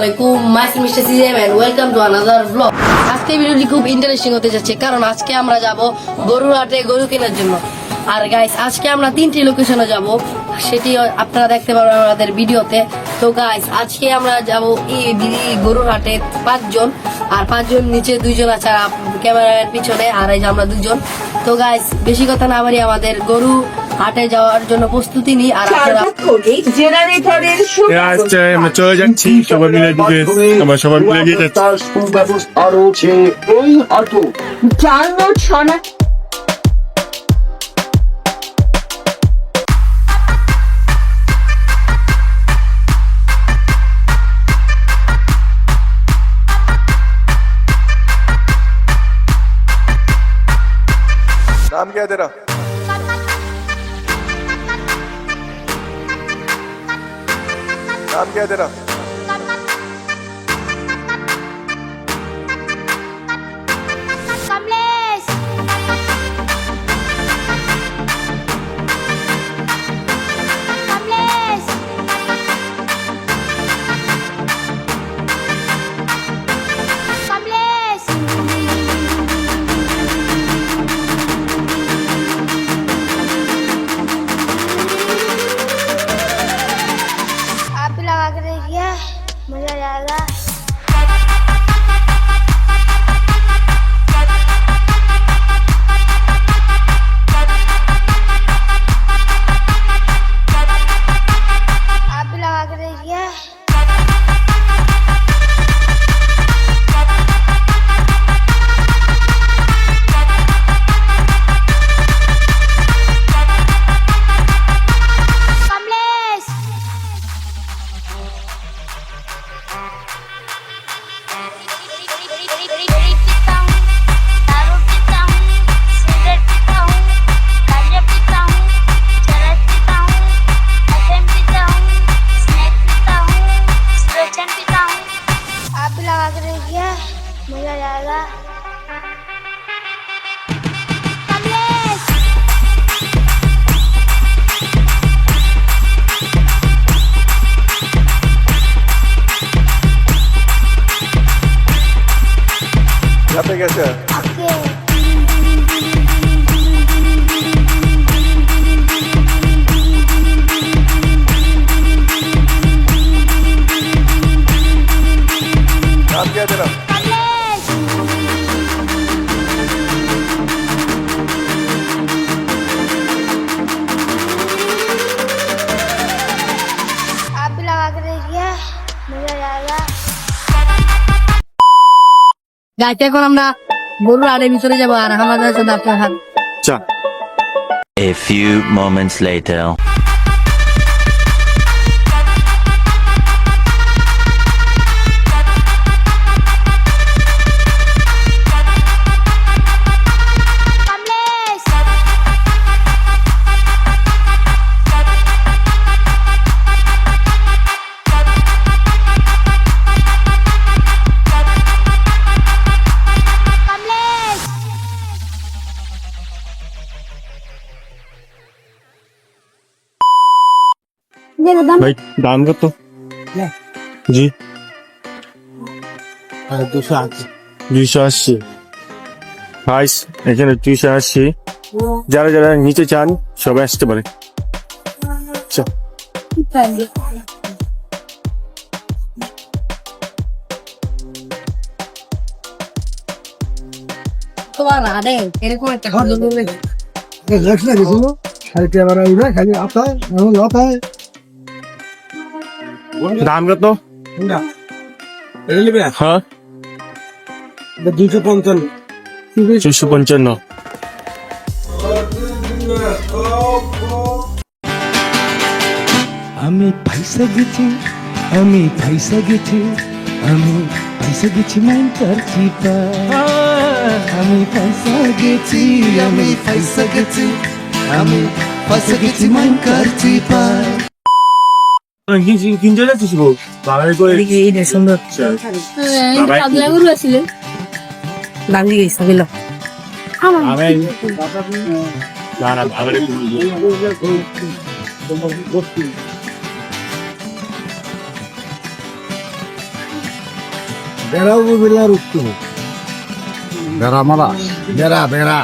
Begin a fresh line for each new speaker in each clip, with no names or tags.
আলাইকুম myself mister CM and welcome to another blog. আজকে ভিডিওটি খুব ইন্টারেস্টিং হতে যাচ্ছে, কারণ আজকে আমরা যাব গরুর হাটে গরু কেনার জন্য। আর গাইস, আজকে আমরা 3টি লোকেশনে যাব, সেটি আপনারা দেখতে পারবেন আমাদের ভিডিওতে। তো গাইস, আজকে আমরা যাব এই গরুর হাটে 5 জন, আর 5 জন নিচে 2 জন আছে ক্যামেরার পিছনে, আর এই যে আমরা 2 জন। তো গাইস, বেশি কথা না বাড়ি আমাদের গরু হাটে যাওয়ার জন্য প্রস্তুতি নিই। আর আপনারা
আমরা চলে যাচ্ছি সবাই মিলে দিকে, আমরা সবাই মিলে গিয়ে যাচ্ছি।
তার সুব্যবস্থা রয়েছে এই হাটে। জানো ছনা
नाम क्या है तेरा? नाम क्या है तेरा?
कमलेश कमलेश कमलेश आप भी लगा के देखिए, मजा आ जाएगा। आप भी लगा के देखिए। कमलेश पीता हूँ, दारू पीता हूँ, सिगरेट पीता हूँ, गांजा पीता हूँ, चरस पीता हूँ, अफीम पीता हूँ, स्नैक पीता हूँ, सुलोचन पीता हूँ। आप भी लगा के देखिए, मजा आ जाएगा। कमलेश
यहाँ पे कैसे है?
ओके
नाम क्या है तेरा?
कमलेश आप भी लगा के देखिए, मजा आ जाएगा।
গাইতে এখন আমরা গরুর হাটের ভিতরে যাবো, আর আমাদের সাথে আপনার হাত
চা
A few moments later.
Kamlesh Kamlesh
ভাই দাম কত? জি 280। ভাই এখানে 280, যারা যারা নিচে চান সবাই আসতে পারে। আচ্ছা,
তোমার হাটে এরকম একটা ঘর ধরবে।
দাম কত? হ্যাঁ 255।
আমি ফাইসা গেছি, আমি ফাইসা গেছি, আমি ফাইসা গেছি মাইন্টার চিপা। আমি ফাইসা গেছি, আমি ফাইসা গেছি, আমি ফাইসা গেছি মাইন্টার চিপা।
কিনতে যাচ্ছিস বউ? বাবার করে
এইটা সুন্দর পাগলা গরু আছিলেন দাম দিয়ে গেছে গেল
আমি না না বাবার
বেড়া উপজেলার উত্তর বেড়া মারা বেড়া বেড়া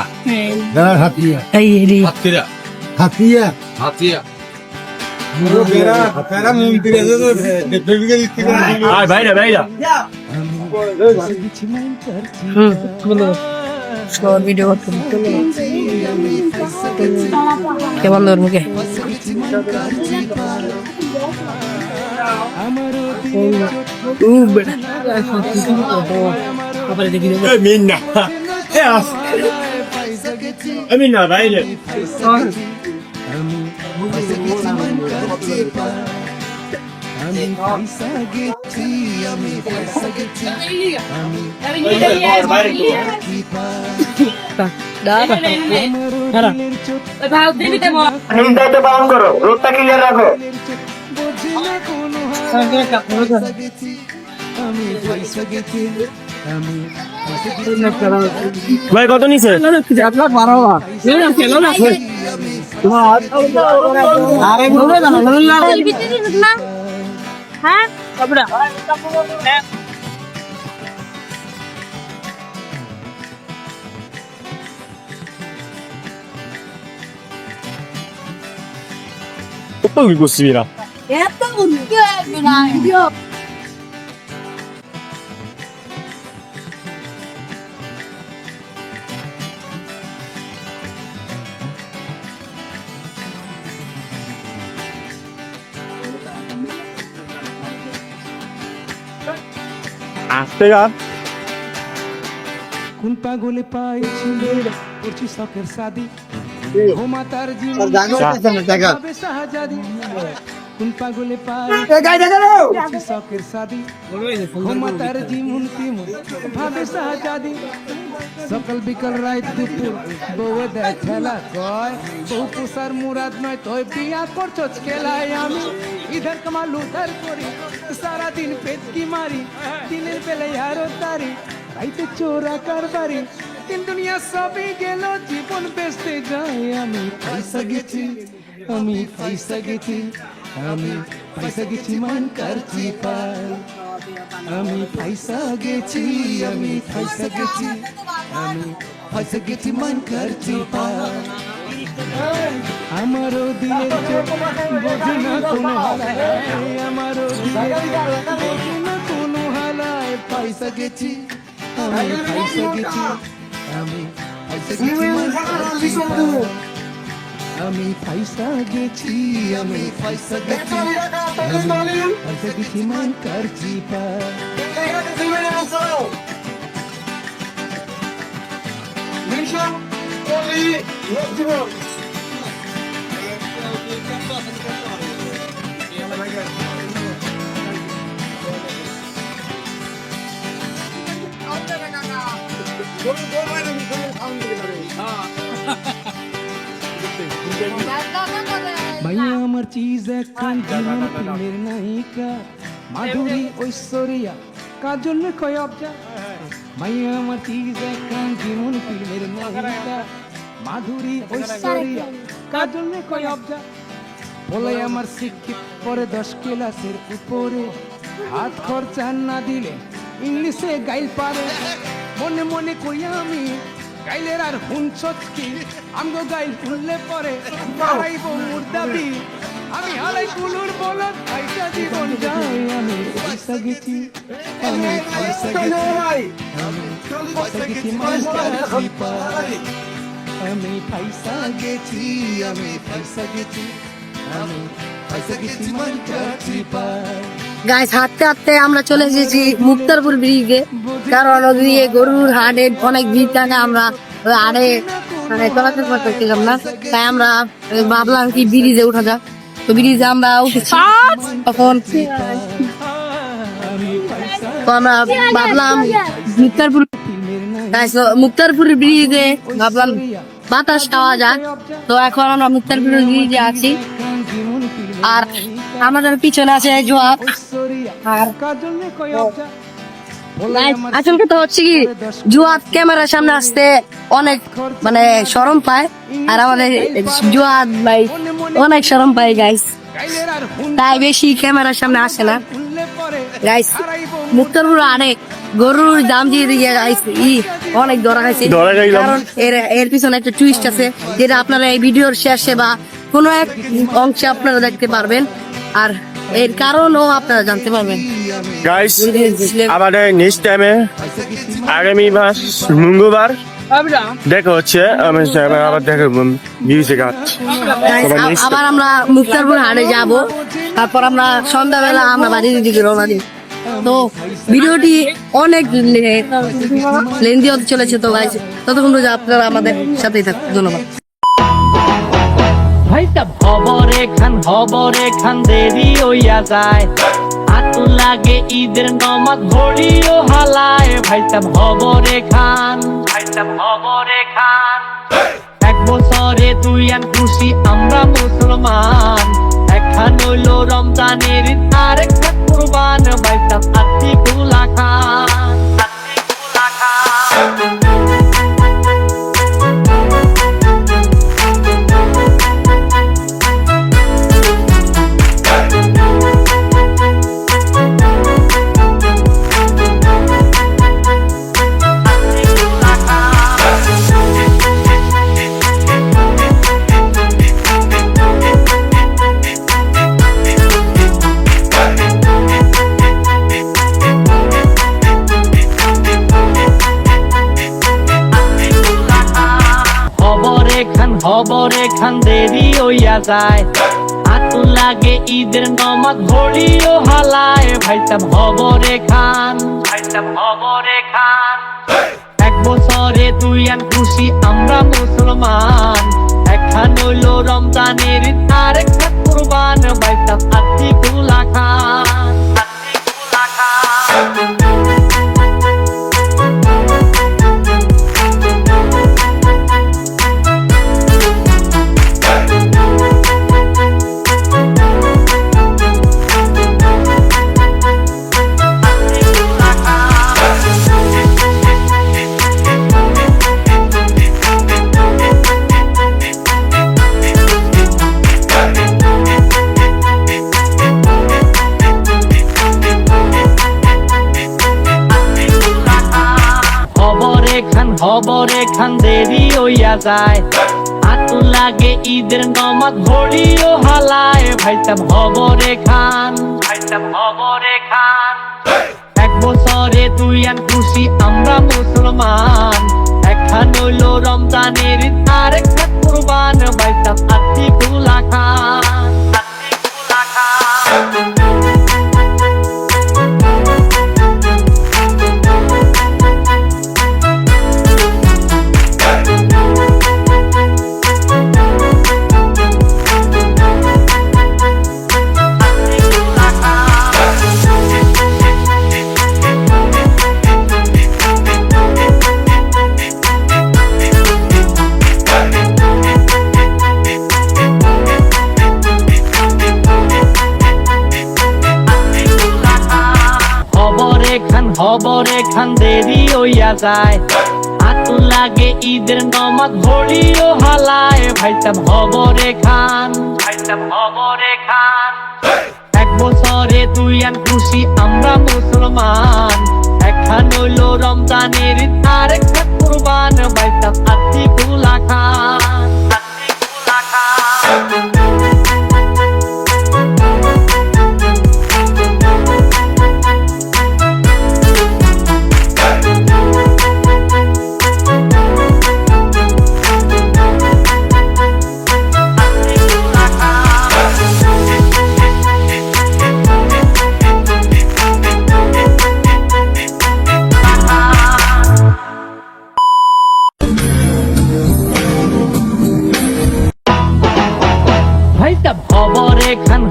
বেড়া হাতিয়া হাতিয়া হাতিয়া
গেছি মাইন্টার
ভিডিও করতে কেমন তোর মুখে
আমারও
আমি না বাইরে
আমি পয়সা গেছি আমি পয়সা গেছি
পালন করো রোগটা ক্লিয়ার রাখো
আমি পয়সা গেছি আমি
ভাই কত নিছে
হ্যাঁ
কত কি করছিস না
এত উদ্যোগ না
আসতে গা
কোন পাগলে পাইছি করছি শখের শাদি ঘুমা তার জীবন হবে শাহজাদি কোন পাগলে পাইছি শখের শাদি ঘুমা তার জীবন তিমন ভাবে শাহজাদি সকাল বিকাল রাত দুপুর বউ দেয় খেলা কয় বউ পোষার মুরাদ নয় তোই বিয়া করছো খেলায় আমি ইধার কামাল উধার করি সারাদিন পেটকি মারি দিনের বেলায় আরো তারি রাইতে চোরা কারবারি দিন দুনিয়া সবই গেল জীবন বেচতে যাই আমি পয়সা গেছি আমি পয়সা গেছি আমি পয়সা গেছি মান করছি পাই আমি পয়সা গেছি আমি পয়সা গেছি আমি পয়সা গেছি মান করছি পাই আমারও দিলের চোখ বোঝে না কোনো হালায় আমারও দিলের চোখ বোঝে না কোনো হালায় পয়সা গেছি আমি পয়সা গেছি আমি পয়সা গেছি আমি পয়সা গেছি আমি পয়সা গেছি আমি পয়সা গেছি মান করছি ভাইয়া আমার চিজ একখান জীবন ফিল্মের নায়িকা মাধুরী ঐশ্বরিয়া কাজল কয় অবজা ভাইয়া আমার চিজ একখান জীবন ফিল্মের নায়িকা মাধুরী ঐশ্বরিয়া কাজল কয় অবজা বলে আমার শিক্ষিত পরে 10 ক্লাসের উপরে হাত খরচা না দিলে ইংলিশে গাইল পারে মনে মনে কই আমি গাইলের আর হুনছস কি আমগো গাইল শুনলে পরে হারাইব মোর দাবি আমি হারাই কুলুর বলত পয়সা জীবন যাই আমি পয়সা গেছি আমি পয়সা গেছি আমি পয়সা গেছি মাস্টার পাই আমি পয়সা গেছি আমি পয়সা গেছি আমি পয়সা গেছি মাস্টার পাই
গাইস হাঁটতে হাঁটতে আমরা চলে এসেছি মুক্তারপুর ব্রিজে, কারণ ওদিকে গরুর হাটে অনেক ভিড় থাকে। আমরা ওই হাটে মানে চলাচল করতেছিলাম না, তাই আমরা ভাবলাম কি ব্রিজে উঠা যাক। তো ব্রিজে আমরা উঠেছি, তখন তো আমরা ভাবলাম মুক্তারপুর ব্রিজে ভাবলাম বাতাস খাওয়া যাক। তো এখন আমরা মুক্তারপুর ব্রিজে আছি, আর আমাদের পিছনে আছে জোয়াব। আর আসল কথা হচ্ছে কি, জোয়াব ক্যামেরার সামনে আসতে অনেক মানে শরম পায়, আর আমাদের জোয়াব ভাই অনেক শরম পায় গাইস, তাই বেশি ক্যামেরার সামনে আসে না। গাইস মুক্তারপুর আরে গরুর দাম দিয়ে দিয়ে অনেক ধরা খাইছে,
ধরা খাইলাম।
কারণ এর পিছনে একটা টুইস্ট আছে যেটা আপনারা এই ভিডিওর শেষে বা কোনো এক অংশে আপনারা দেখতে পারবেন, আর এর কারণও আপনারা জানতে পারবেন।
গাইস আমাদের নেক্সট টাইমে আগামী মাস মঙ্গলবার দেখা হচ্ছে। আবার দেখা মিউজিক
আবার আমরা মুক্তারপুর হাটে যাব, তারপর আমরা সন্ধ্যাবেলা আমরা বাড়ির দিকে রওনা দিই। তো ভিডিওটি অনেক লেন্দি হতে চলেছে, তো গাইস ততক্ষণ পর্যন্ত আপনারা আমাদের সাথেই থাকুন। ধন্যবাদ।
ভাইটা খবরে খান দেরি হইয়া যায়, আতু লাগে ঈদের নমাজ ঘড়িও হালায়। ভাইটা খবরে খান এক বছরে তুই আন খুশি আমরা মুসলমান, একখান হইল রমজানের ঈদ আর একটা কুরবান। ভাইটা আতিকুল্লাহ খান খবরে খান দেরি হইয়া যায়, আতু লাগে ঈদের নমাজ ঘড়িও হালায়। ভাইটা খবরে খান এক বছরে তুই আন খুশি আমরা মুসলমান, একখান হইল রমজানের ঈদ আর একটা কুরবান। ভাইটা আতিকুল্লাহ খান খবরে খান দেরি হইয়া যায়, আতু লাগে ঈদের নমাজ ঘড়িও হালায়। ভাইটা খবরে খান এক বছরে তুই আন খুশি আমরা মুসলমান, একখান হইল রমজানের ঈদ আর একটা কুরবান। ভাইটা আতিকুল্লাহ খান খবরে খান দেরি হইয়া যায়, আতু লাগে ঈদের নমাজ ঘড়িও হালায়। ভাইটা খবরে খান এক বছরে তুই আন খুশি আমরা মুসলমান, একখান হইল রমজানের ঈদ আর একটা কুরবান। ভাইটা আতিকুল্লাহ খান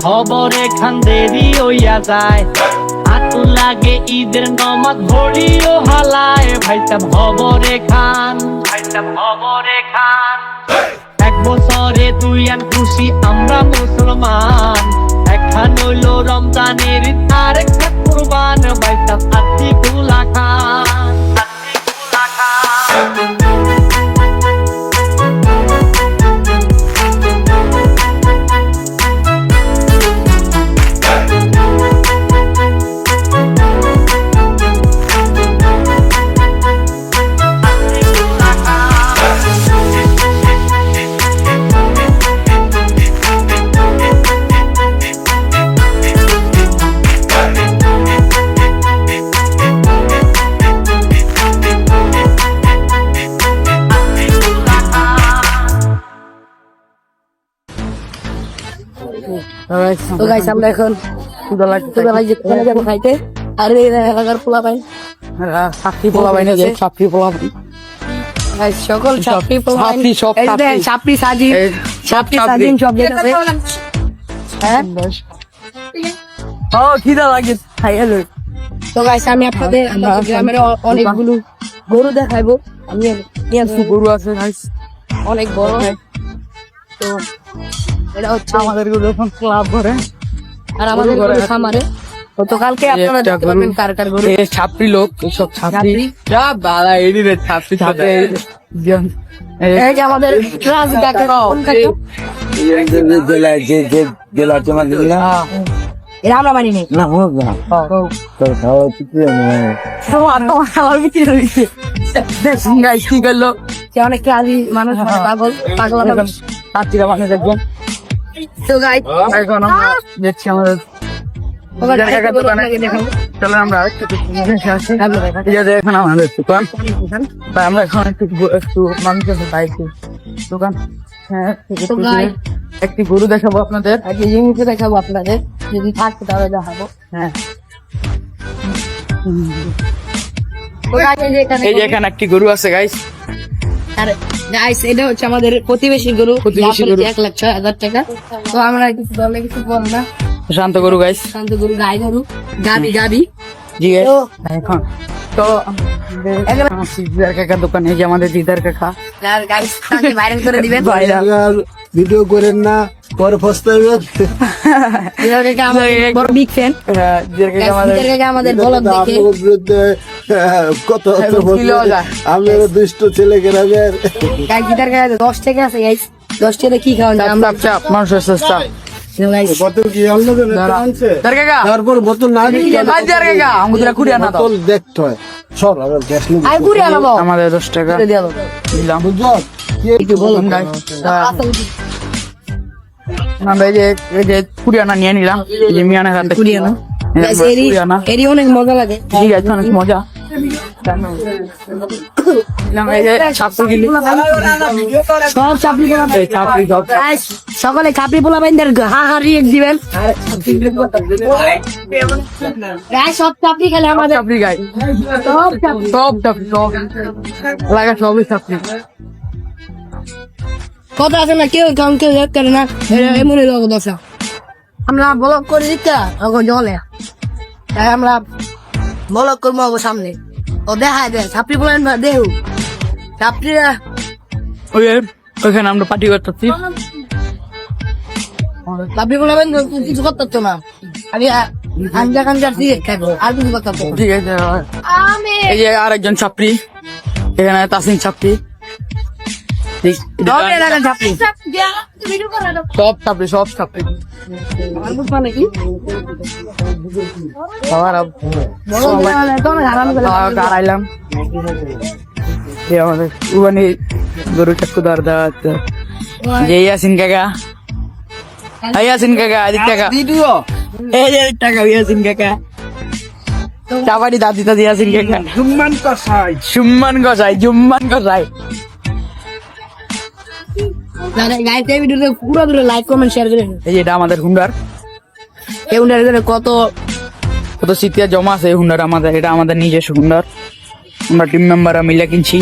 খবরে খান দেরি হইয়া যায়, আতু লাগে ঈদের নমাজ ঘড়িও হালায়। ভাইটা খবরে খান এক বছরে তুই আন খুশি আমরা মুসলমান, একখান হইল রমজানের ঈদ আর একটা কুরবান। ভাইটা আতিকুল্লাহ খান
তো গাইস আমরা এখন ক্ষুধা লাগছে কোথায় যাবো খাইতে আর এই এলাকার পোলা পাই
ছাপড়ি পোলা বাইনে যে ছাপড়ি পোলা বাইন।
গাইস সকল ছাপড়ি পোলা
ছাপড়ি, সব ছাপড়ি।
ছাপড়ি সাজিন ছাপড়ি সাজিন সব যেটাতে হ্যাঁ
ও খিদা লাগে খাই এলো।
তো গাইস আমি আপনাদের আমাদের গ্রামের অনেকগুলো গরু দেখাইবো আমি নিয়ে আসবো।
গরু আছে গাইস,
অনেক বড় তো এটা হচ্ছে
আমাদের গরু এখন ক্লাব করে।
আর আমাদের গরু খামারে তো কালকে আপনারা
একটা
দেখতে পাবেন কার কার গরু
এই ছাপড়ি লোক সব ছাপড়ি
ছাপড়ি।
যা বালা এডি রে ছাপড়ি ছাপড়ি
এই যে আমাদের রাজ কাকা কোন কাকা এরা আমরা মানি নি
গাইস কি করলো
সে অনেক রাজি মানুষ মানে পাগল পাগলা মানুষ।
ছাত্রীরা মানে দেখবেন।
তো গাইস
এখন আমরা দেখছি আমাদের কাকার দোকানে। চলো আমরা একটু দেখে আসি। এই যে এখন আমাদের দোকান, তাই আমরা এখন একটু মানুষের বাইকে দোকান। হ্যাঁ,
তো guys,
একটি গরু দেখাবো আপনাদের।
আগে জিনিসটা দেখাবো আপনাদের যদি থাকতে তাহলে দেখাবো।
হ্যাঁ,
তো guys, এই যে এখানে
এই যে এখানে একটি গরু আছে গাইস।
আর গাইস এটা হচ্ছে আমাদের প্রতিবেশী গরু
প্রতিবেশী গরু।
1,06,000 টাকা। তো আমরা কিছু বললে কিছু বল না
শান্ত গরু গাইস।
শান্ত গরু গাই গরু গাবি
জি গাইস।
তো
এখন তো দিদার কাকার দোকান, এই যে আমাদের দিদার কাকা।
আর গাইস তাকে ভাইরাল করে দিবেন
ভিডিও করেন না, পরে পস্তাইবেন।
এটাকে আমাদের বড় বিগ ফ্যান
দিদার কাকা আমাদের
আমাদের বলদ দেখে
আপনার বিরুদ্ধে কত
কিলো যায়।
আমি দুষ্ট ছেলে গ্রামের।
গাইস গিটার গায়ে 10 টাকা আছে গাইস 10 টাকা কি খাওয়ান যায় আমরা
চাপ চাপ মানুষের চেষ্টা।
গাইস
বোতল কি অন্য আনছে?
দিদার কাকা,
তারপর বোতল না দিলে
ভাই দিদার কাকা আমাদের কুড়িয়া না দাও।
বোতল দেখতে হয়। সর আমার গ্যাস নিয়ে
আই ঘুরে আনাবো
আমাদের 10 টাকা
দিয়ে দাও
দিলাম।
বুঝছো?
একটু বলুন গাইস
আমরা এই যে কুড়িয়ানা নিয়ে নিলাম। এই যে মিয়ানের হাতে
কুড়িয়ানা। গাইস
কুড়িয়ানা।
এরি অনেক মজা লাগে
ঠিক আছে, অনেক মজা। নিলাম এই যে ছাত্র কিলি।
সব চাপড়ি পোলা
এই ছাত্রী সব
গাইস সকলে চাপড়ি পোলা বাইন্দের হা হা রিয়েক্ট দিবেন গাইস সব চাপড়ি খেলে আমাদের
ছাত্রী গাই,
সব চাপড়ি
সব ছাত্রী সব লাগা সবই ছাত্রী।
কথা আছে না কেউ কাম কেউ হেল্প করে না এমনই লোক দশা আমরা ব্লক করে দিতে জলে তাই আমরা ব্লক করবো ওর সামনে ও দেখায় দেয় ছাপড়ি পোলা দেহু ছাপড়িরা
ওই ওখানে আমরা পার্টি করতেছি।
ছাপড়ি পোলা কিছু করতে না আমি আঞ্জা কাঞ্জা দিয়ে খাইবো আর কিছু করতে না
ঠিক আছে, এই যে আরেকজন ছাত্রী, এখানে তাসিন ছাত্রী।
সব এলাকার ছাপড়ি
সব ছাত্রী সব ছাত্রী
আর বুঝবা নাকি
সবার আইলাম। এই আমাদের উবানি গরু চাকু দর দেওয়া হচ্ছে। যে ইয়াসিন কাকা, এই ইয়াসিন কাকা, আদিত কাকা, এই যে আদিত কাকা, ইয়াসিন কাকা, চাপাটি দাদি দাদি ইয়াসিন কাকা,
সম্মান কষাই।
সুম্মান গসাই, জুম্মান গসাই।
গাইস এই ভিডিওতে পুরো দূরে লাইক কমেন্ট শেয়ার করে
এই যে এটা আমাদের হুন্ডার,
এই উনার কত
কত শীতিয়া জমা আছে এই হুন্ডার আমাদের। এটা আমাদের নিজস্ব হুন্ডার, আমরা টিম মেম্বাররা মিলে কিনছি।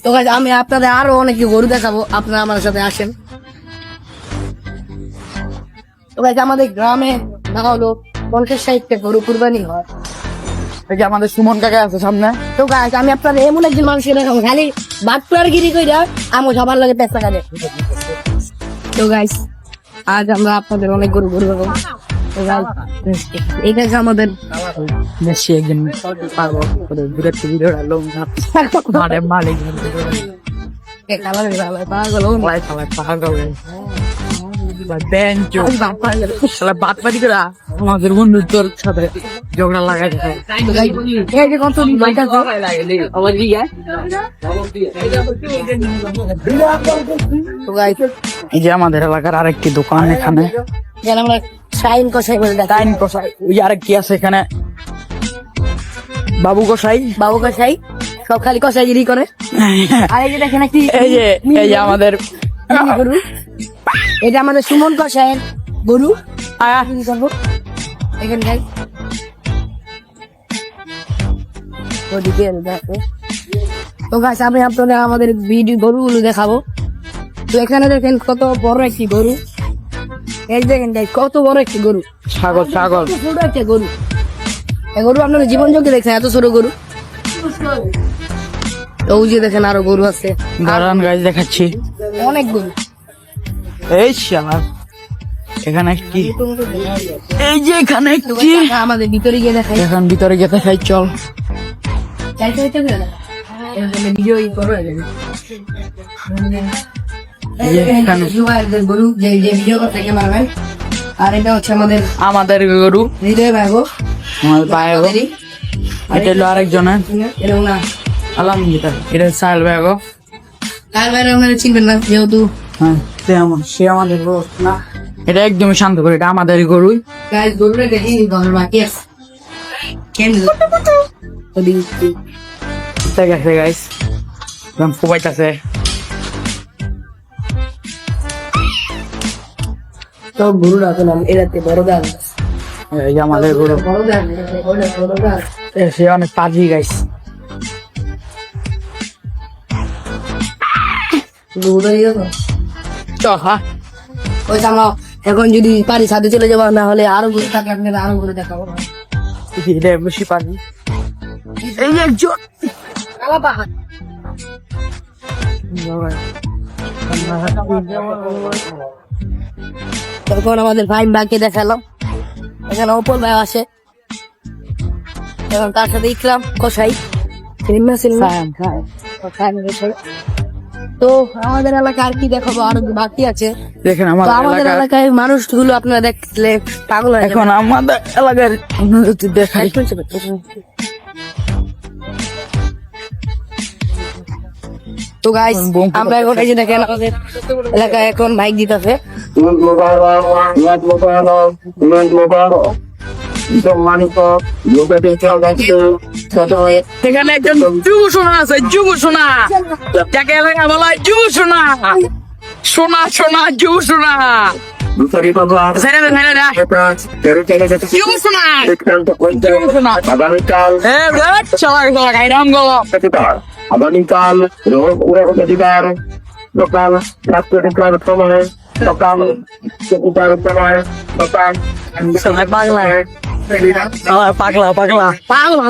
তো গাইস আমি আপনাদের আরো অনেক গরু দেখাবো, আপনারা আমার সাথে আসেন। তো গাইস আমাদের গ্রামে না হলো 50-60টা গরু কুরবানি হয়।
এই যে আমাদের সুমন কাকা আছে সামনে।
তো গাইস আমি আপনাদের এমন একজন মানুষকে দেখাবো খালি বাটপার গিরি কইরা আমি সবার লাগে পেশা কাটে। তো গাইস আজ আমরা আপনাদের অনেক গরু দেখাবো। তো গাইস এটা হচ্ছে আমাদের
মেসি একজন পাগল করে দূরের থেকে ভিডিওটা লোক মারে মালিক
কালার পাগল
লাই খালাই পাগল বেঞ্চো শালা বাত পাটি করে আমাদের বন্ধুত্বর সাথে ঝগড়া লাগাই দেয়।
এই যে কত বইটা
আমার দিকে
তো গাইস
এই যে আমাদের এলাকার আরেকটি দোকান, এখানে
যেন আমরা শাইন কষাই বলে দেখাই
টাইম কষাই। ওই আরেকটি আছে এখানে বাবু কষাই।
বাবু কষাই সব খালি কষাইগিরি করে। আর এই যে দেখেন একটি
এই যে আমাদের
গরু এটা আমাদের সুমন কষায়ের গরু
আয়া
কি করবো এখানে যাই ওদিকে দেখো তো গাছ আমি আপনাদের আমাদের ভিডিও গরুগুলো দেখাবো তো এখানে দেখেন কত বড় একটি গরু এই দেখেন গাইস কত বড় একটি গরু
ছাগল ছাগল
কত ছোট একটা গরু এই গরু আপনাদের জীবন যোগ্য দেখছেন এত ছোট গরু ওই যে দেখেন আরো গরু আছে
দাঁড়ান গাছ দেখাচ্ছি
অনেক গরু
এই শালা এখানে একটি এই যে এখানে একটি
আমাদের ভিতরে গিয়ে দেখাই
এখন ভিতরে গিয়ে দেখাই চল
চাইতে হইতে গেলে ভিডিও করো
এই যে এখানে
গরু যে যে ভিডিও করতে ক্যামেরাম্যান আর এটা হচ্ছে আমাদের
আমাদের গরু
হৃদয় ভাগো
আমাদের পায়ে গো এটা হলো আরেকজনের
এরকম না
আলহামদুলিল্লাহ এটা সাহেল ব্যাগো
আর বাইরে আপনারা চিনবেন না যেহেতু
হ্যাঁ সে আমাদের গরু না এটা একদমই শান্ত করে এটা আমাদের গরুই
গাইস গরুটা দেখি দশ বাকি আছে কেন ওদিকে
ঠিক আছে গাইস একদম ফুবাইতাছে
তো গরুটা তো নাম এরাতে বড় দাম
এই যে আমাদের গরু
বড় দাম বড় দাম
সে অনেক পাজি গাইস
গরুটা দিয়ে তো
চ হ্যাঁ
ওই আমরা এখন যদি পারি ছাদে চলে যাবো না হলে আরো গরু থাকে আপনারা আরো গরু দেখাবো
এটা বেশি পাজি এই যে একজন
কালা পাহাড় তখন আমাদের ভাই ভাইকে দেখালাম এখানে অপর ভাই আসে এখন তার সাথে ইকরাম কষাই সিনেমা সিনেমা তো আমাদের এলাকায় আর কি দেখাবো আরো বাকি আছে
দেখেন
তো আমাদের
আমাদের এলাকায়
এলাকায় মানুষগুলো আপনারা দেখলে পাগল হয়ে
এখন আমাদের এলাকার উন্নতি দেখাই
যাবেন। তো গাইস আমরা এখন এই যে দেখেন আমাদের এলাকায় এখন মাইক দিতেছে
এখানে একজন যুব সোনা আছে যুব সোনা যাকে এলাকা বলা হয় যুব সোনা সোনা সোনা যুব সোনা ছেড়ে দে, ছেড়ে দে। যুব সোনা যুব সোনা এ রেট চলা চলা গাইরাম গলো
আগামীকাল অধিকার সকাল রাষ্ট্রীয় সময় সকাল চতুর্থার সময় সকাল
পাগলা পাগলা পাগলা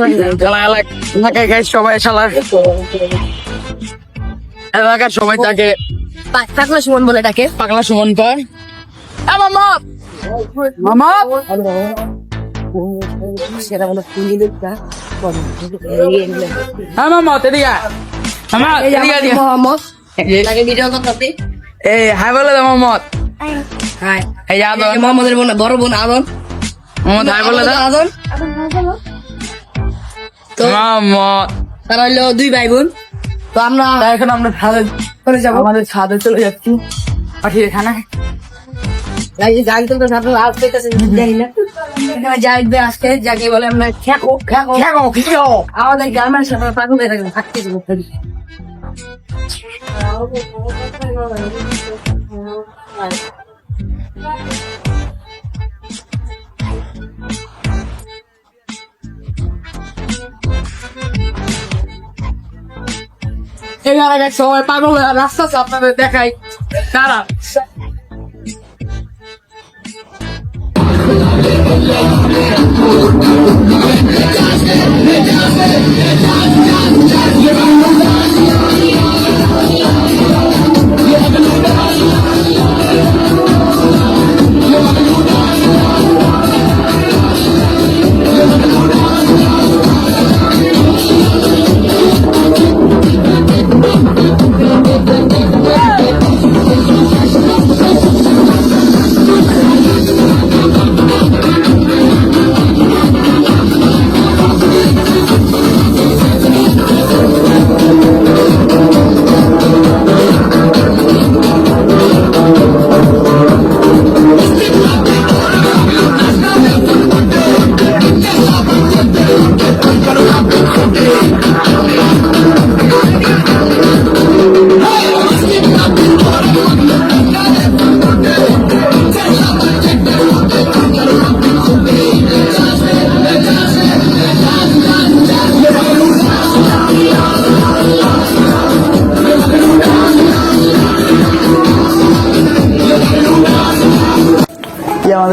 এলাকায় গাইস সবাই চালায় এলাকার সবাই তাকে
পাগলা সুমন বলে ডাকে
পাগলা সুমন কয় মামা মামা
সেটা বলে পুলি দিকটা
হ্যাঁ মামা এদিকে মামা
এই যে
এদিকে
আমাদের
এদিকে
মোহাম্মদ তাকে ভিডিও করতে
এই হাই বলে দে মোহাম্মদ
হাই
এই আদন
মোহাম্মদের বোন বড় বোন আদন
মোহাম্মদ হাই বলে দে
আদন তো
মোহাম্মদ
তারা হইলো দুই ভাই বোন তো আমরা
এখন আমরা ছাদে চলে যাবো আমাদের ছাদে চলে যাচ্ছি পাঠিয়ে এখানে
জানতে তো ছাত্র আসতে কাছে জানি না এখানে যাইবে আজকে যাকে বলে আমরা খেকো খেকো
খেগো খেগো
আমাদের গ্রামের সাথে পাগল হয়ে থাকবে থাকতে যাবো
এখানে সবাই পাগল হয়ে রাস্তা আছে আপনাদের দেখাই তারা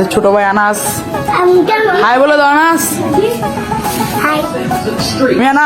আমাদের ছোট ভাই আনাস। হাই বলে দাও আনাস। মিয়ানা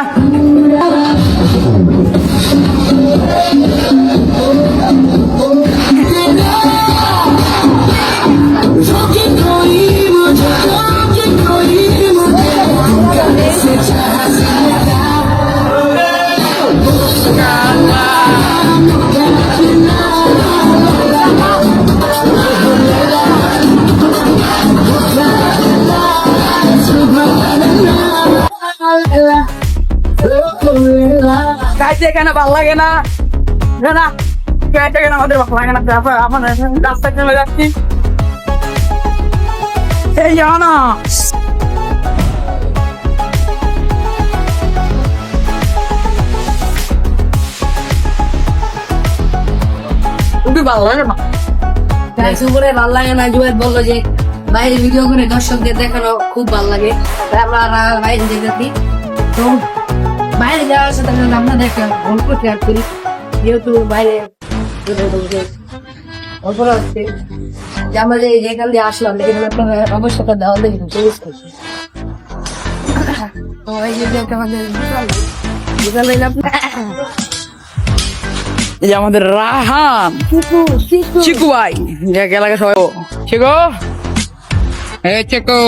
গাইতে কেন ভালো লাগে না না গাইতে কেন আমাদের ভালো লাগে না আমাদের রাস্তা চলে যাচ্ছি এই জানা খুবই ভালো লাগে না
গাইস উপরে ভালো লাগে না। জুয়েল বললো যে বাইরে ভিডিও করে দর্শকদের দেখানো খুব ভালো লাগে, তাই আমরা বাইরে যেতেছি। তো বাইরে যাওয়ার সাথে সাথে আমরা দেখলাম অল্প শেয়ার করি, যেহেতু বাইরে অল্প হচ্ছে যে আমরা যেখান দিয়ে আসলাম এখানে আপনারা অবশ্যই একটা দেওয়া দেখি চল্লিশ করছি। তো এই যে আমাদের বিকাল হইলাম
এই যে আমাদের রাহান চিকু ভাই এলাকা সবাই চিকু চিকু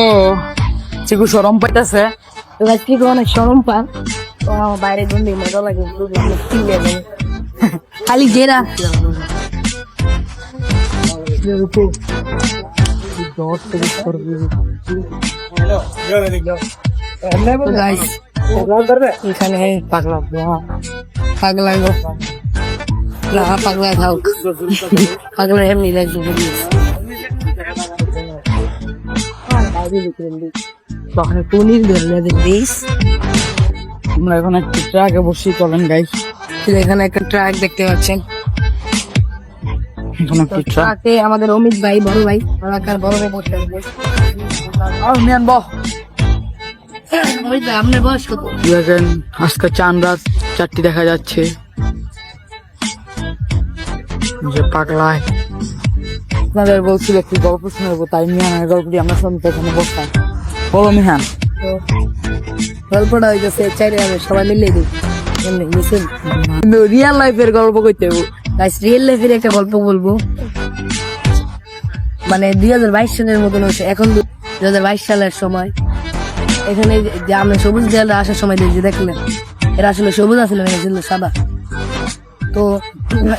চিকু সরম পাইতেছে।
এবার কি অনেক সরম পান, তো আমার বাইরে গন্ডি মজা লাগে খালি জেরা এখানে পাগলা পাগলা পাগলা খাও পাগলা এমনি লাগছে পনির ধরনের ডিশ।
আমরা এখন একটা ট্রাকে বসি, চলেন গাইস।
এখানে একটা ট্রাক দেখতে পাচ্ছেন,
এখন একটা ট্রাক
ট্রাকে আমাদের অমিত ভাই বড় ভাই এলাকার বড় ভাই বসে আছে।
মিয়ান বহ
অমিত ভাই আপনার বয়স কত?
দেখেন আজকে চাঁদ রাত 4টি দেখা যাচ্ছে, যে পাগলায় আপনাদের বলছিল একটি গল্প শোনাবো, তাই মিহানের গল্পটি আমরা শুনতে এখানে বসতাম। বলো মিহান।
তো গল্পটা হইতেছে চাইলে আমি সবাই মিলে দিই
কিন্তু রিয়েল লাইফের গল্প করতে হবে।
গাইস রিয়েল লাইফের একটা গল্প বলবো, মানে 2022 সালের মতন হচ্ছে এখন 2022 সালের সময়। এখানে যে আমরা সবুজ দেয়ালে আসার সময় যে দেখলেন এরা আসলে সবুজ আসলে ছিল সাদা। তো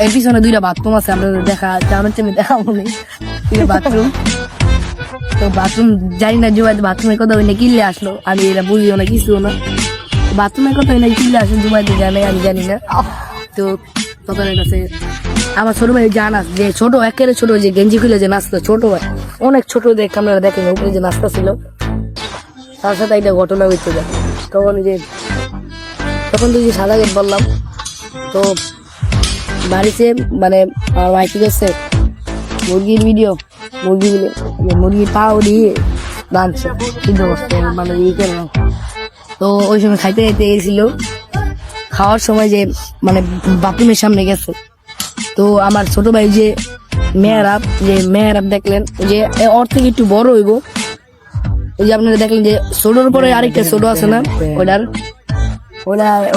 এর পিছনে 2টা বাথরুম আছে, আমরা দেখা আমি দেখাবো না বাথরুম। তো বাথরুম জানি না জুবাই বাথরুমের কথা ওই না কিনলে আসলো, আমি এটা বুঝিও না কিছু না। বাথরুমের কথা ওই না কিনলে আসলো জুবাইতে জানে আমি জানি না। তো তখন কাছে আমার ছোট ভাই জানাস যে ছোট একেবারে ছোট যে গেঞ্জি খুলে যে নাচতো ছোট ভাই অনেক ছোট দেখ আপনারা দেখেন উপরে যে নাচটা ছিল, তার সাথে একটা ঘটনা হইতে যায়। তখন তুই যে সাদা গেট বললাম, তো বাড়িতে মানে আমার ভাই কি করছে মুরগির ভিডিও মুরগির পাও দিয়ে রাঁধছে সিদ্ধ করছে মানে ইয়ে করলাম। তো ওই সময় খাইতে খাইতে গেছিল, খাওয়ার সময় যে মানে বাথরুমের সামনে গেছে। তো আমার ছোট ভাই যে মেহরাব দেখলেন যে ওর থেকে একটু বড় হইব, ওই যে আপনারা দেখলেন যে ছোটোর পরে আরেকটা ছোট আছে না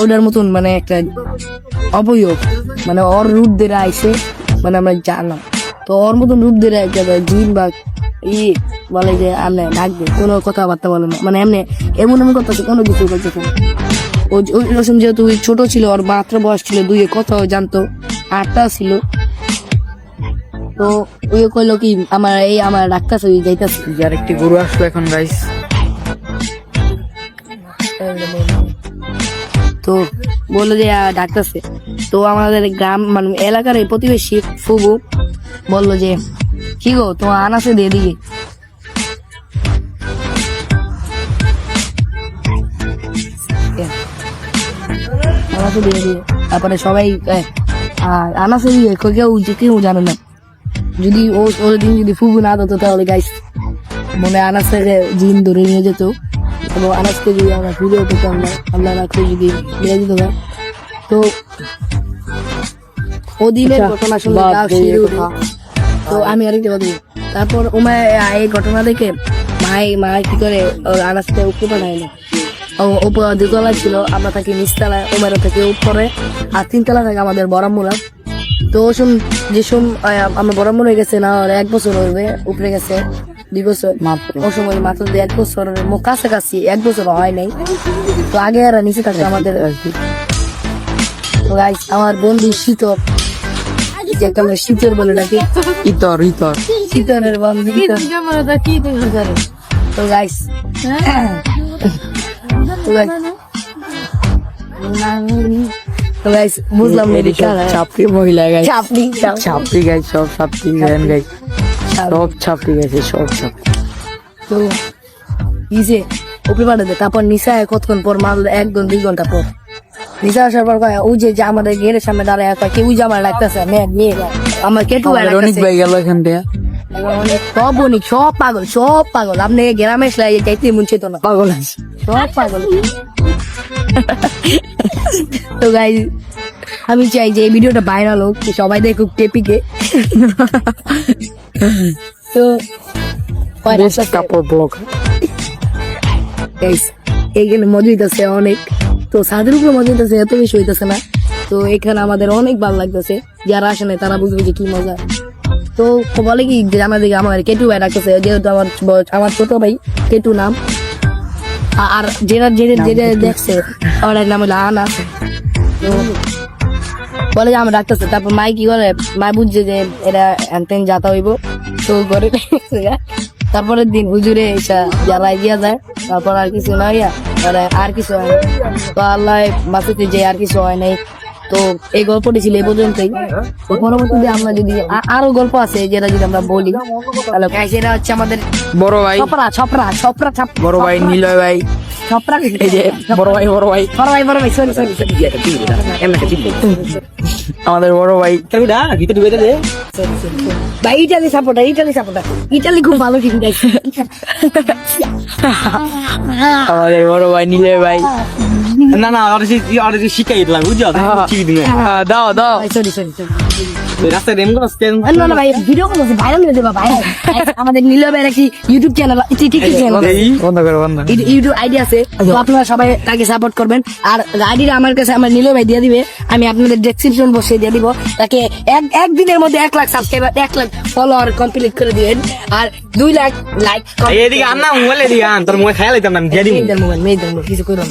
ওটার মতন মানে একটা অবয়ব, মানে ওর রূপ দিয়ে আইসে মানে আমরা জানলাম। তো ওর মতন রূপ দিয়ে একটা জিন বা বলে যে আপনি ডাকবে, কোনো কথাবার্তা বলে না, মানে এমন কথা কোনো কিছু বলতেছে না। ওই যেহেতু ছোট ছিল, ওর মাত্র বয়স ছিল 2, কথাও জানতো, 8টা ছিল। তো ওই কইলো কি আমার ডাক্তার যাইতাছে,
যার একটি গরু আসলো এখন গাইস।
তো বললো যে ডাকতেছে। তো আমাদের গ্রাম মানে এলাকার এই প্রতিবেশী ফুবু বললো যে কি গো তোমার আনাসে দিয়ে দিকে। তারপরে সবাই আনাসে দিয়ে কেউ জানে না, যদি ওদিন যদি ফুবু না দিত তাহলে গাইস মনে আনাসে জিন ধরে নিয়ে যেত, এবং আনাসকে যদি আমরা ভিডিও পেতাম না, আমরা রাখলে যদি নিয়ে যেত না। তো ওদিনের ঘটনা শুনে তো আমি আরেকটা কথা তারপর উমা এই ঘটনা দেখে মা কি করে আনাজটা উপরে পাঠায় না, উপর দুতলা ছিল, আমরা থাকি নিচতলায়, উমেরও থেকে উপরে, আর 3 তলা থাকে আমাদের বরামুরা। তো আমরা বরামুর হয়ে গেছে না, 1 বছর হইবে, উপরে গেছে 2 বছর, ও সময় মাত্র 1 বছর কাছাকাছি, 1 বছর হয় নাই। তো আগে আর নিচে থাকে আমাদের আর কি। তো গাইস আমার বন্ধু শীতল, যেটা আমরা শীতল বলে ডাকি, শীতলের বন্ধু তো গাইস বুঝলাম
ছাপড়ি মহিলা গাই,
চাপড়ি
ছাপড়ি গাই, সব ছাপড়ি গান গাই, সব ছাপড়ি গাইছে, সব ছাপড়ি।
তো ইসে উপরে পাঠাতে, তারপর নিশায় কতক্ষণ পর মাল 1-2 ঘন্টা পর নিশা আসার পর কয় ওই যে আমাদের গেটের সামনে দাঁড়ায় কেউ জামা লাগতেছে মেয়ে আমার কেটু
অনেক ভাই গেল এখান থেকে,
সব অনেক সব পাগল আপনি গ্রামে যাইতে মন চেত না,
পাগল আছে
সব পাগল। তো গাইস আমি চাই যে এই ভিডিওটা ভাইরাল হোক, সবাই দেখুক টেপিকে। তো
কাপড় ব্লগ
এইখানে মজা হইতেছে অনেক, তো ছাদের উপরে মজা হইতেছে, এত বেশি হইতেছে না। তো এখানে আমাদের অনেক ভালো লাগতেছে, যারা আসে না তারা বুঝবে যে কি মজা। তো বলে কি যে আমাদেরকে আমার কেটু ভাই ডাকতেছে, যেহেতু আমার ছোট ভাই কেটু নাম, আর যেটা দেখছে আমার নাম হলো আনা। তো বলে যে আমার ডাকতেছে, তারপর মাই কি করে, মাই বুঝছে যে এটা এনতেন যাতা হইব, তো ঘরে তারপরের দিন হুজুরে এসা জ্বালাই দিয়া যায়, তারপর আর কিছু না হইয়া আর কিছু হয় না। তো আল্লাহ বাঁচাতে যে আর কিছু হয় নাই। তো এই গল্পটি ছিল এই পর্যন্তই। তো পরবর্তীতে আমরা যদি আরো গল্প আছে যেটা যদি আমরা বলি, তাহলে সেটা হচ্ছে আমাদের
বড় ভাই,
ছপরা
বড় ভাই নিলয় ভাই,
ছপরা
এই যে বড় ভাই
সরি
আমাদের বড় ভাই,
ভাই ইটালি সাপোর্টার ইটালি খুব ভালো টিম গাইছে।
আমাদের বড় ভাই নিলয় ভাই,
না শিখাই দিলাম বুঝছো,
দাও
সরি
রাস্তায় রেম করো,
না ভাই ভিডিও করো, ভাইরাল হয়ে যাবে ভাই। আমাদের নীলয় ভাইয়ের একটি ইউটিউব চ্যানেল,
বন্ধ করো
ইউটিউব আইডি আছে, তো আপনারা সবাই তাকে সাপোর্ট করবেন। আর আইডিটা আমার কাছে আমার নীলয় ভাই দিয়ে দিবে, আমি আপনাদের ডেসক্রিপশন বসে দিয়ে দিব। তাকে একদিনের মধ্যে 1 lakh subscriber, 1 lakh follower complete করে দিবেন, আর 2 লাখ লাইক।
এদিকে আন না মোবাইল, এদিকে আন, তোর মোবাইল খেয়াল হইতাম না, দিয়ে দিবি।
মেয়েদের কিছু করো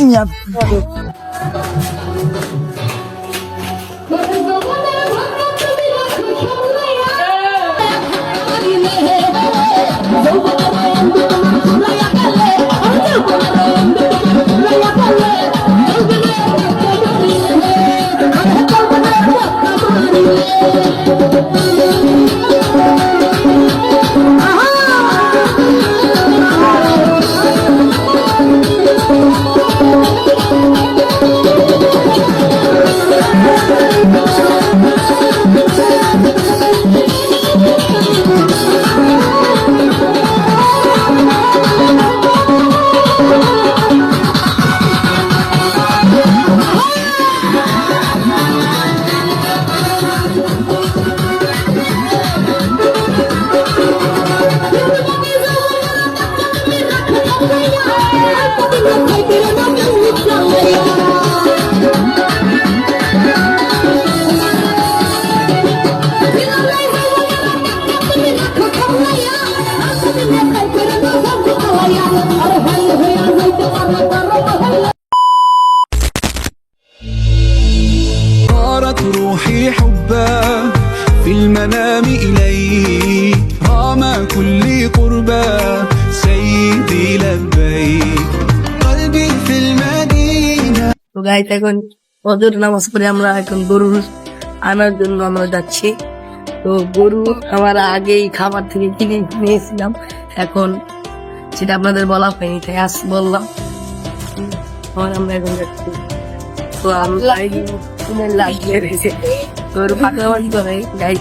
صارت روحي حبا في المنام إليك رام كل قربا سيدي لبيك قلبي في المدينة.
তো গাইস এখন ফজর নামাজ পড়ে আমরা এখন গরু আনার জন্য আমরা যাচ্ছি। তো গরু আমরা আগেই খাবার থেকে কিনে নিয়েছিলাম, এখন সেটা আপনাদের বলা হয়নি, তাই আজ বললাম। আমরা এখন যাচ্ছি। তো আমরা লাগিয়ে রয়েছে গরু পাকাবাড়ি করে গাই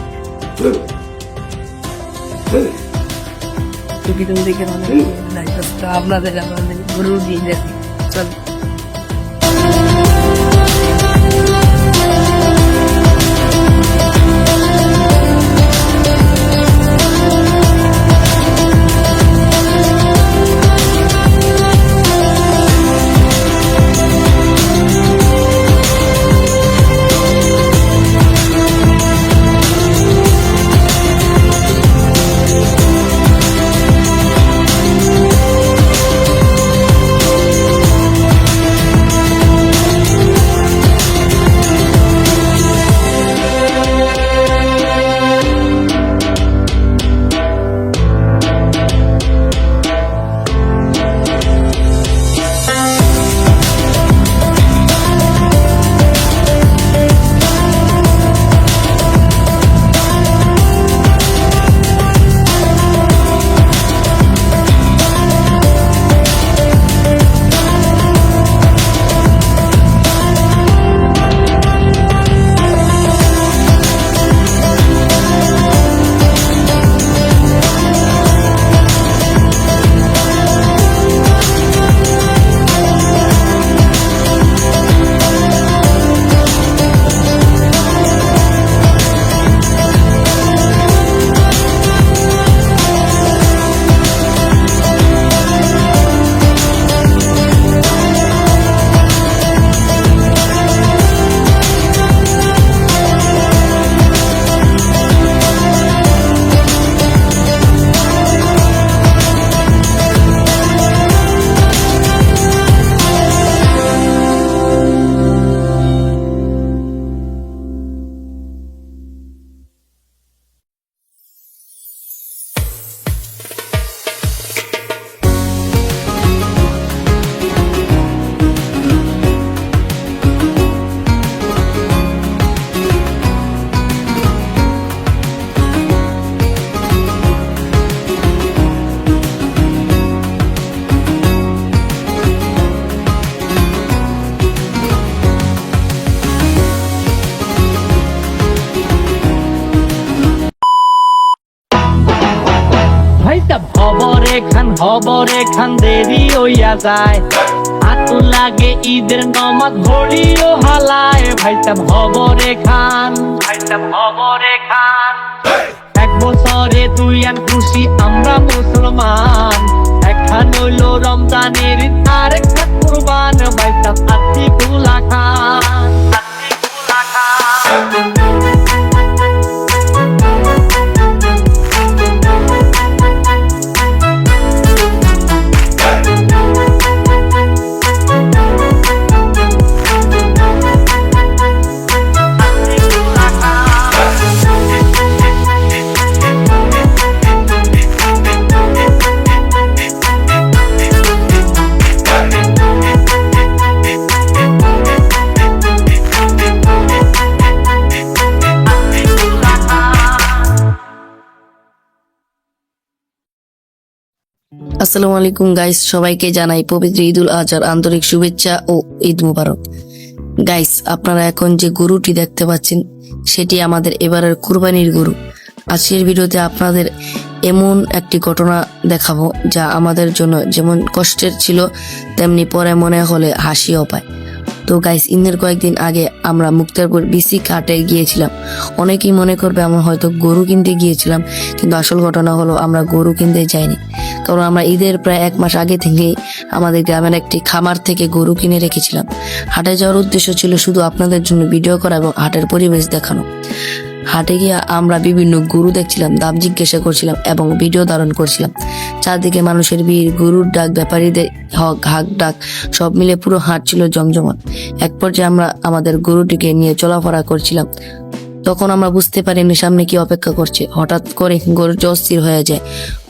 দেখে আপনাদের গরু দিয়ে যাচ্ছি। চল
খবরে খান দেরি হইয়া যায় হাতু লাগে ঈদের নমাজ ঘড়িও হালায় ভাইসাব খবরে খান এক বছরে দুই আন খুশি আমরা মুসলমান একখান হইল রমজানের ঈদ আর একটা কুরবান ভাইসাব আতিকুল্লাহ খান
আসসালামু আলাইকুম গাইস, সবাইকে জানাই পবিত্র ঈদুল আজহার আন্তরিক শুভেচ্ছা ও ঈদ মুবারক। গাইস, আপনারা এখন যে গরুটি দেখতে পাচ্ছেন সেটি আমাদের এবারের কুরবানির গরু। আজকের ভিডিওতে আপনাদের এমন একটি ঘটনা দেখাবো যা আমাদের জন্য যেমন কষ্টের ছিল তেমনি পরে মনে হলে হাসিও পায়। তো গাইস, ইন্দের কয়েকদিন আগে আমরা মুক্তারপুর বিসি কাটে গিয়েছিলাম। অনেকেই মনে করবে আমরা হয়তো গরু কিনতে গিয়েছিলাম, কিন্তু আসল ঘটনা হলো আমরা গরু কিনতে যাইনি। কারণ আমরা ঈদের প্রায় 1 মাস আগে থেকেই আমাদের গ্রামের একটি খামার থেকে গরু কিনে রেখেছিলাম। হাটে যাওয়ার উদ্দেশ্য ছিল শুধু আপনাদের জন্য ভিডিও করা এবং হাটের পরিবেশ দেখানো। হাটে গিয়ে আমরা বিভিন্ন গরু দেখছিলাম, দাম জিজ্ঞাসা করছিলাম এবং ভিডিও ধারণ করছিলাম। চারদিকে মানুষের ভিড়, গরুর ডাক, ব্যাপারীদের হাঁক ডাক, সব মিলে পুরো হাট ছিল জমজমাট। এক পর্যায়ে আমরা আমাদের গরুটিকে নিয়ে চলাফেরা করছিলাম। তখন আমরা বুঝতে পারিনি সামনে কি অপেক্ষা করছে। হঠাৎ করে গরুটি অস্থির হয়ে যায়।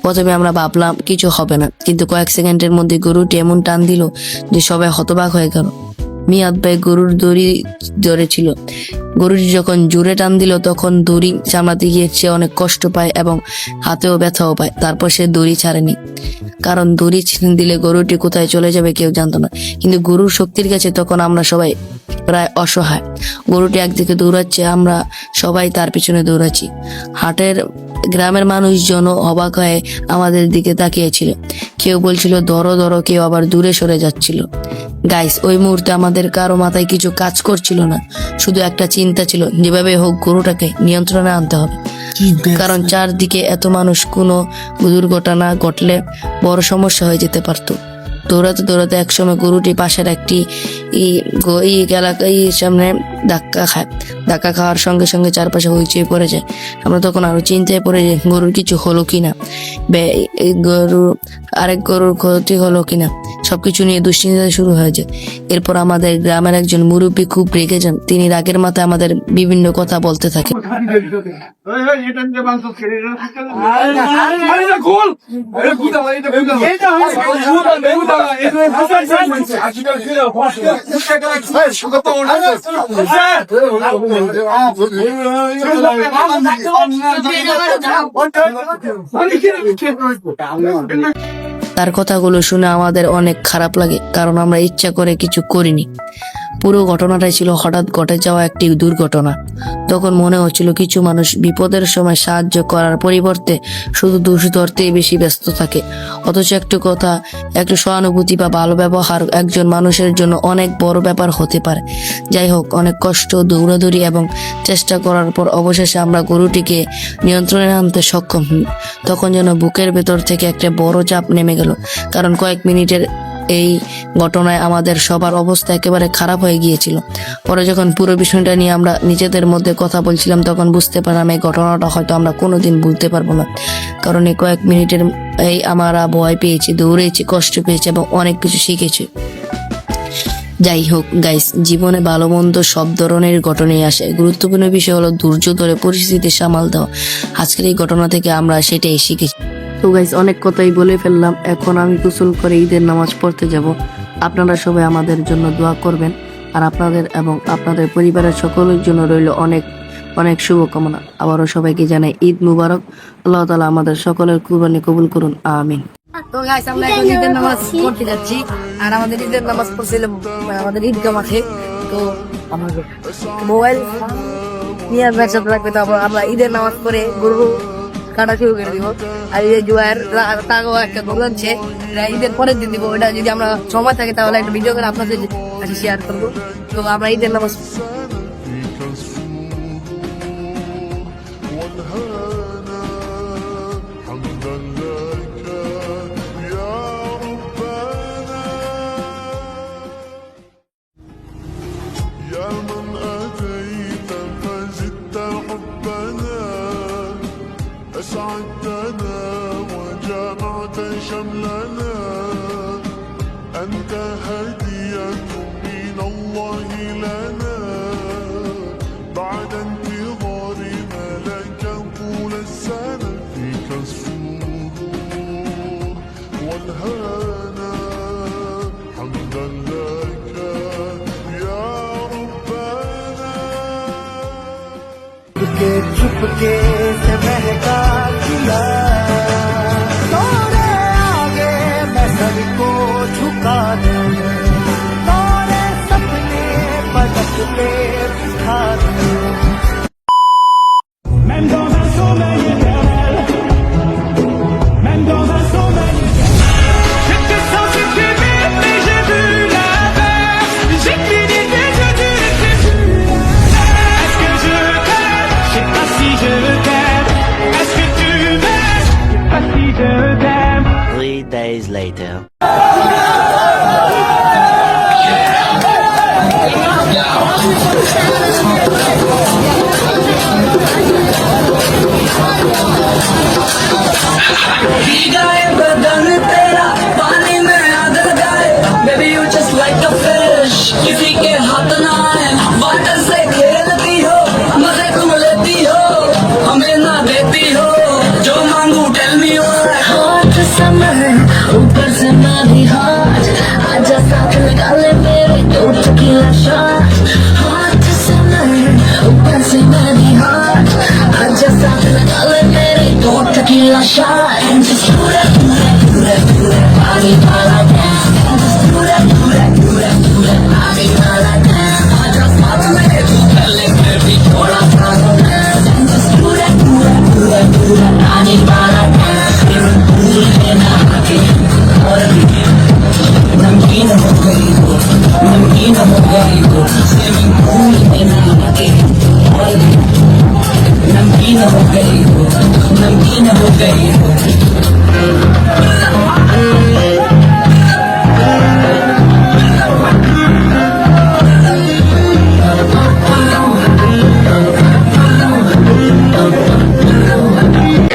প্রথমে আমরা ভাবলাম কিছু হবে না, কিন্তু কয়েক সেকেন্ডের মধ্যে গরুটি এমন টান দিল যে সবাই হতবাক হয়ে গেল। মিয়াদ ভাই গরুর দড়ি ধরেছিল। গরুটি যখন জোরে টান দিল তখন দড়ি সামলাতে গিয়ে সে অনেক কষ্ট পায় এবং হাতেও ব্যথাও পায়। তারপর সে দড়ি ছাড়েনি, কারণ দড়ি ছিঁড়ে দিলে গরুটি কোথায় চলে যাবে কেউ জানতো না। কিন্তু গরুর শক্তির কাছে তখন আমরা সবাই প্রায় অসহায়। গরুটি একদিকে দৌড়াচ্ছে, আমরা সবাই তার পিছনে দৌড়াচ্ছি। হাটের গ্রামের মানুষজনও অবাক হয়ে আমাদের দিকে তাকিয়েছিল। কেউ বলছিল ধরো ধরো, কেউ আবার দূরে সরে যাচ্ছিল। গাইস, ওই মুহূর্তে আমাদের কারো মাথায় কিছু কাজ করছিল না, শুধু একটা চিন্তা ছিল যেভাবে হোক গরুটাকে নিয়ন্ত্রণে আনতে হবে। কারণ চারদিকে এত মানুষ, কোনো দুর্ঘটনা ঘটলে বড় সমস্যা হয়ে যেতে পারতো। দৌড়াতে দৌড়াতে একসময় গরুটি পাশের একটি এলাকায় সামনে ধাক্কা খাওয়ার সঙ্গে সঙ্গে চারপাশে হইচই পড়ে যায়। আমরা তখন আরো চিন্তায় পড়ে যাই গরুর কিছু হলো কিনা, আরেক গরুর ক্ষতি হলো কিনা, সবকিছু নিয়ে দুশ্চিন্তা শুরু হয়ে যায়। এরপর আমাদের গ্রামের একজন মুরব্বী খুব রেগে যান। তিনি রাগের মাথায় আমাদের বিভিন্ন কথা বলতে থাকেন। তার কথাগুলো শুনে আমাদের অনেক খারাপ লাগে, কারণ আমরা ইচ্ছা করে কিছু করিনি। পুরো ঘটনাটাই ছিল হঠাৎ ঘটে যাওয়া একটি দুর্ঘটনা। তখন মনে হচ্ছিল কিছু মানুষ বিপদের সময় সাহায্য করার পরিবর্তে শুধু দোষ ধরতেই বেশি ব্যস্ত থাকে, অথচ একটু সহানুভূতি বা ভালো ব্যবহার একজন মানুষের জন্য অনেক বড় ব্যাপার হতে পারে। যাই হোক, অনেক কষ্ট, দৌড়াদৌড়ি এবং চেষ্টা করার পর অবশেষে আমরা গরুটিকে নিয়ন্ত্রণে আনতে সক্ষম হই। তখন যেন বুকের ভেতর থেকে একটা বড় চাপ নেমে গেল, কারণ কয়েক মিনিটের এই ঘটনায় আমাদের সবার অবস্থা একেবারে খারাপ হয়ে গিয়েছিল। পরে যখন পুরো বিষয়টা নিয়ে আমরা নিজেদের মধ্যে কথা বলছিলাম তখন বুঝতে পারলাম এই ঘটনাটা হয়তো আমরা কোনোদিন ভুলতে পারবো না। কারণ এই কয়েক মিনিটের আমরা ভয় পেয়েছি, দৌড়েছি, কষ্ট পেয়েছি এবং অনেক কিছু শিখেছি। যাই হোক গাইস, জীবনে ভালো মন্দ সব ধরনের ঘটনাই আসে। গুরুত্বপূর্ণ বিষয় হলো ধৈর্য ধরে পরিস্থিতি সামাল দেওয়া। আজকের এই ঘটনা থেকে আমরা সেটাই শিখেছি। তো গাইস, অনেক কথাই বলে ফেললাম। এখন আমি গোসল করে ঈদের নামাজ পড়তে যাব। আপনারা সবাই আমাদের জন্য দোয়া করবেন, আর আপনাদের এবং আপনাদের পরিবারের সকলের জন্য রইল অনেক অনেক শুভকামনা। আবারও সবাইকে জানাই ঈদ মুবারক। আল্লাহ তাআলা আমাদের সকলের কুরবানি কবুল করুন, আমিন। তো গাইস, আমরা এখন ঈদের নামাজ পড়তে যাচ্ছি, আর আমাদের ঈদের নামাজ পড়ছিলাম আমাদের ঈদগাহ মাঠে। তো আমাদের মোবাইল নিয়ে ব্যস্ত থাকবে। তো আমরা ঈদের নামাজ পড়ে গরু কাটা শুরু করে দিব। আর এই যে জুয়ার তাকেও একটা গরু আনছে, এটা ঈদের পরের দিন দিব। এটা যদি আমরা সময় থাকে তাহলে একটা ভিডিও করে আপনাদের কাছে শেয়ার করবো। তো আমরা ঈদের নামাজ
يا من أتيت فزدت حبنا أسعدتنا وجمعت شملنا أنت هدية من الله لنا بعد انتظار ملك طول السنة فيك السرور والهنا حمدا لك يا ربنا
चुपके से महका दिया तोरे आगे मैं सबको झुका दूं तोरे सपने पलक पे बिठा दूं même dans un sommeil éternel même dans un sommeil éternel je te sens si tu m'aimes mais j'ai vu l'inverse j'ai cligné des yeux du est-ce que je t'aime je sais pas si je t'aime est-ce que tu m'aimes je sais pas si je t'aime
3 days later.
भीगाए बदन तेरा पानी में आग लगाए baby you just like a fish किसी के हाथ ना आए वाटर से खेलती हो मजे तुम लेती हो हमें ना देती हो जो मांगू टेल मी हॉट समर ऊपर से मैं भी हॉट आजा साथ लगा ले मेरे दो टीला शॉट हॉट समर ऊपर से मैं भी हॉट आजा साथ लगा ले मेरे दो टीला shot and just do that body वाला dance and just do that body वाला dance आजा साथ में तू पहले बेबी थोड़ा सा dance and just do that body वाला dance swimming pool में नहा के और नमकीन हो गई हो swimming pool में नहा के और नमकीन हो गई हो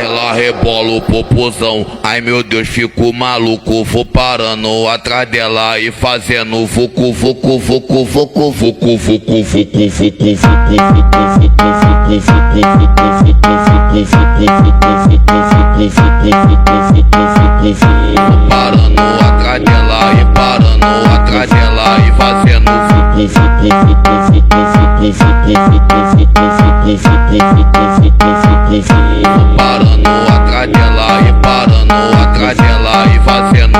Ela rebola o popozão, ai meu Deus, fico maluco. Vou parando atrás dela e fazendo vucu, vucu, vucu, vucu, vucu, vucu, vucu, vucu, parando atrás dela e parando atrás dela e fazendo parando atrás dela e parando atrás dela e fazendo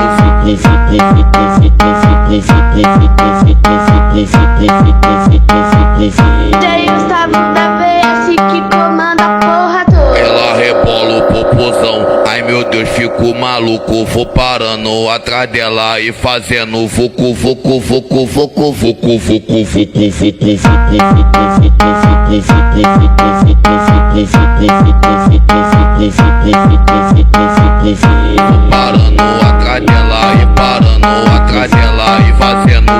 ela rebola o popozão, ai meu Deus, fico maluco. Vou parando atrás dela e fazendo vucu, vucu, vucu, vucu, vucu, vucu, vucu, vucu, parando atrás dela e parando atrás dela e fazendo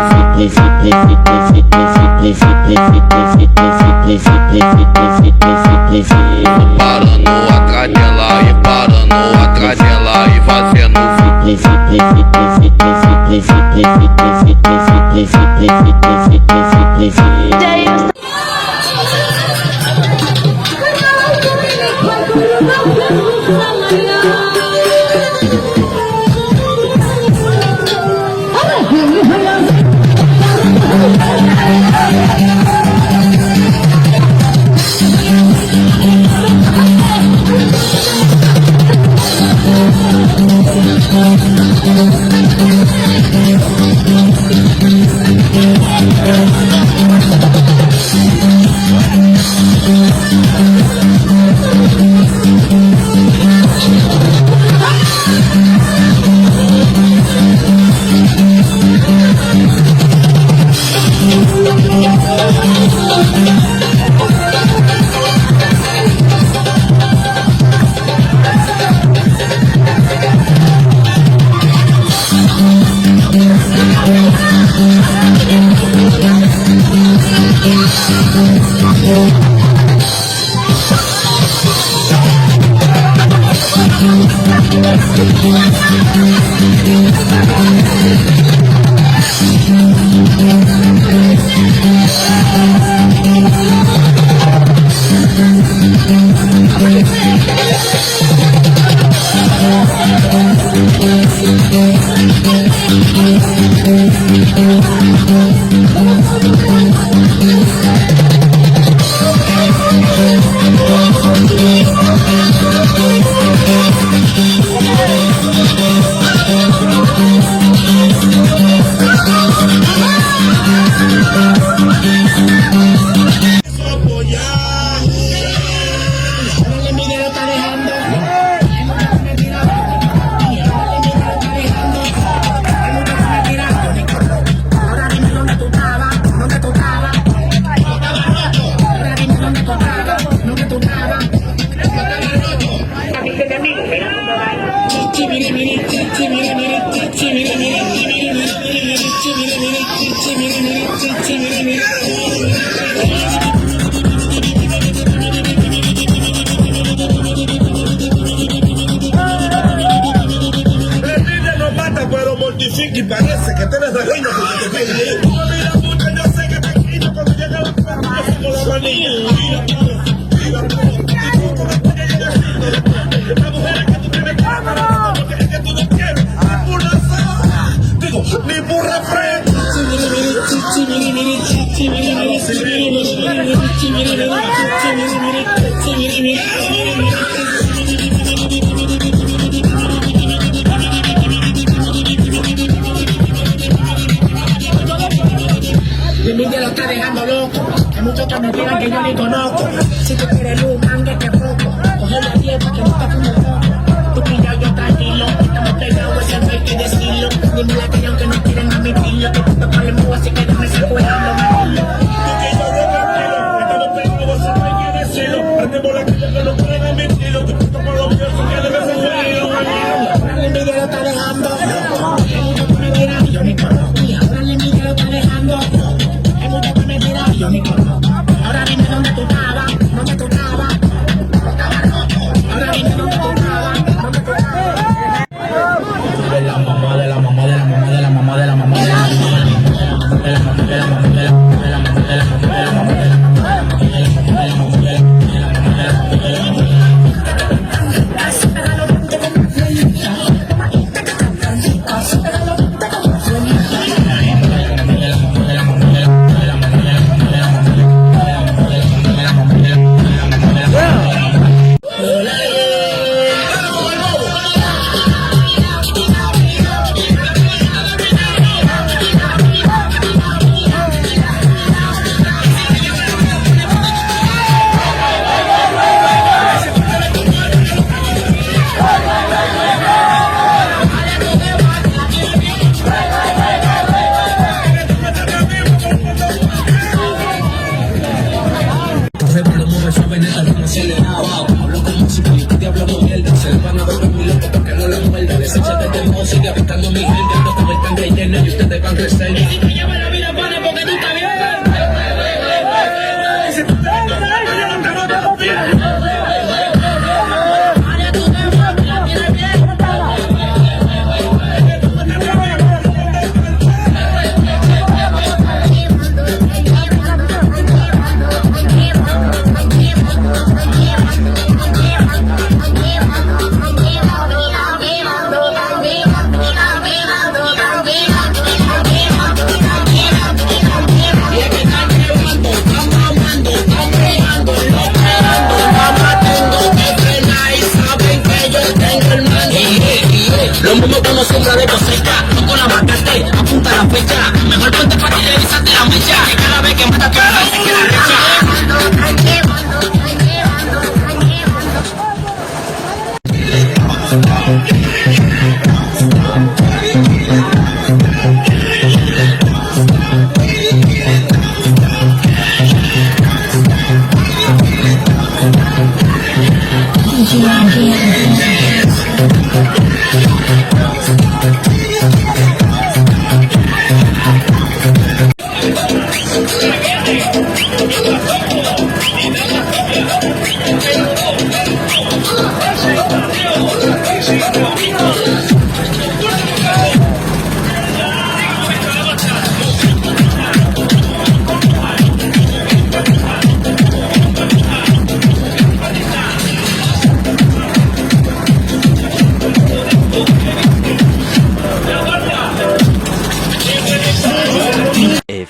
parando atrás dela e parando atrás dela e fazendo
Pero mortifica y parece que tienes de reino porque te pega. Tú me miras mucho, yo sé que te quito cuando llega la plata, como la manilla. Mira, esta mujer que tú tienes cámara, porque es que tú no quieres ni por la soda, digo, ni por refresco.
Mi Miguel lo está dejando loco. Hay muchos que me tiran que yo ni conozco. Si tú quieres luz, mánguete poco. Coge la dieta que no está como poco. Tú pillado, yo tranquilo. Estamos pegados, ese no hay que decirlo. Dime la que aunque no quieren admitirlo. Que tú te pones mudo, así que no me saco el hablo, tranquilo.
Estamos pegados, ese no hay que decirlo. Andemos la calle que no quieren admitirlo. Que tú tomas los míos, que debes ser jodido.
Ahora mi Miguel lo está dejando loco. Hay muchos que me tiran y yo ni conozco. Ahora mi Miguel lo está dejando loco. Hay muchos que me tiran y yo ni conozco. Ahora dime dónde tú estabas, dónde tú estabas. Ahora dime dónde tú estabas, dónde tú estabas.
De la mamá, de la mamá, de la mamá, de la mamá, de la mamá, de la mamá, de la mamá.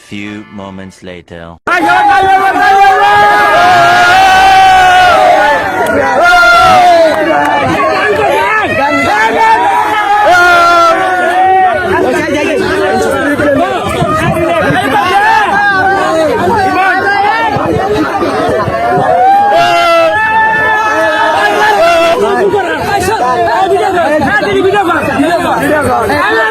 few moments later.
আল্লাহ